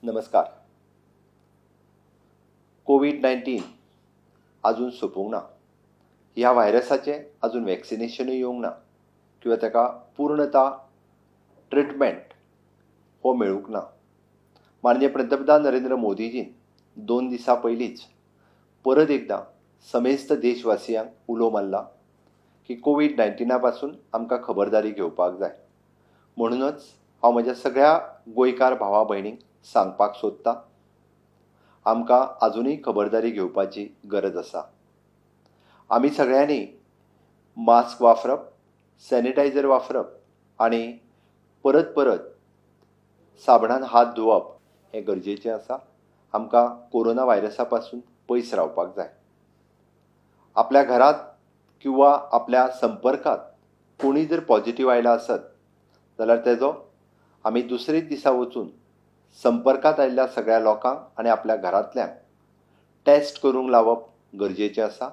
नमस्कार. कोविड-19 अजून सोंपूंक ना. ह्या व्हायरसाचें अजून वॅक्सिनेशनूय येवंक ना किंवा ताका पूर्णता ट्रिटमेंट हो मेळूंक ना. माननीय पंतप्रधान नरेंद्र मोदीजीन 2 दिसां पयलींच परत एकदां समेस्त देशवासियांक उलो मारला की कोविड-19 पासून आमकां खबरदारी घेवपाक जाय. म्हणूनच हांव म्हज्या सगळ्या गोंयकार भावा भयणींक सांगपाक सोदतां, आमकां आजुनूय खबरदारी घेवपाची गरज आसा. आमी सगळ्यांनी मास्क वापरप, सॅनिटायझर वापरप आनी परत परत साबणान हात धुवप हें गरजेचें आसा. आमकां कोरोना व्हायरसा पासून पयस रावपाक जाय. आपल्या घरांत किंवा आपल्या संपर्कांत कोणूय जर पॉझिटिव्ह आयला आसत जाल्यार तेजो आमी दुसरेच दिसा वचून संपर्कांत आयिल्ल्या सगळ्या लोकांक आनी आपल्या घरांतल्यांक टेस्ट करूंक लावप गरजेचें आसा.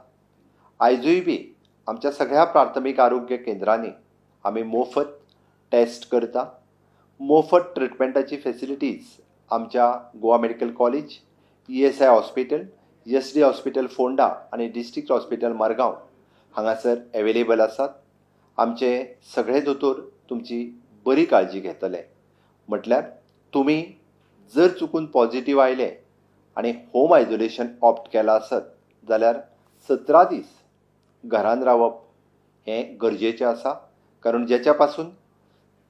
आयजूय बी आमच्या सगळ्या प्राथमीक आरोग्य केंद्रांनी आमी मोफत टेस्ट करता. मोफत ट्रिटमेंटाची फॅसिलिटीज आमच्या Goa medical college, ESI hospital, SD hospital Phonda आनी डिस्ट्रिक्ट हॉस्पिटल मरगांव हांगासर एवेलेबल आसात. आमचे सगळे दोतोर तुमची बरी काळजी घेतले. म्हटल्यार तुमी जर चुकून पॉझिटिव्ह आयले आनी होम आयसोलेशन ऑप्ट केला आसत जाल्यार 17 दीस घरान रावप हें गरजेचें आसा. कारण जेच्या पासून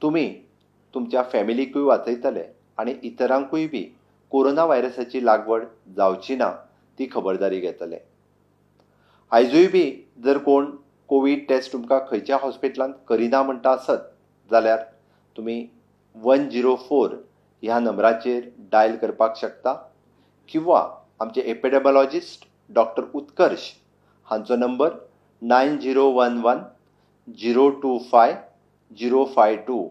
तुमी तुमच्या फॅमिलीकूय वाचयतले आनी इतरांकूय बी कोरोना व्हायरसाची लागवड जावची ना ती खबरदारी घेतले. आयजूय बी जर कोण कोविड टेस्ट तुमकां खंयच्या हॉस्पिटलांत करिना म्हणटा आसत जाल्यार तुमी 104 ह्या नंबराचेर डायल करपाक शकता किंवा आमचे एपिडेमियोलॉजिस्ट डॉक्टर उत्कर्श हांचो नंबर 9011 025 052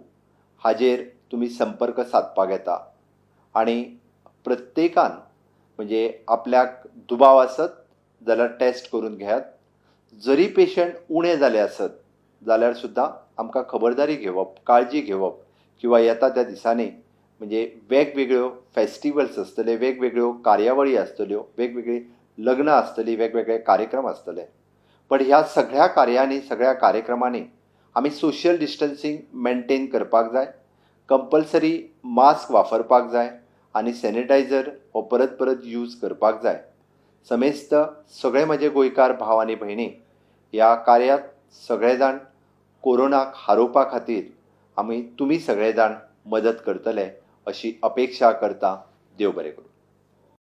हाजेर तुमी संपर्क सादपाक येता. आनी प्रत्येकान म्हणजे आपल्याक दुबाव आसत जाल्यार टेस्ट करून घेयात. जरी पेशंट उणे जाले आसत जाल्यार सुद्दां आमकां खबरदारी घेवप, काळजी घेवप किंवा येता त्या दिसांनी म्हणजे वेगवेगळ्यो फेस्टिवल्स आसतले, वेगवेगळ्यो कार्यावळी आसतल्यो, वेगवेगळी लग्नां आसतलीं, वेगवेगळे कार्यक्रम आसतले. पण ह्या सगळ्या कार्यांनी, सगळ्या कार्यक्रमांनी आमी सोशल डिस्टन्सिंग मेंटेन करपाक जाय. कंपल्सरी मास्क वापरपाक जाय आनी सॅनिटायझर हो परत परत यूज करपाक जाय. समेस्त सगळे म्हजे गोंयकार भाव आनी भयणी ह्या कार्यांत सगळे जाण कोरोनाक हारोवपा खातीर तुमी सगळे जाण मदत करतले अशी अपेक्षा करता. देव बरें करूं.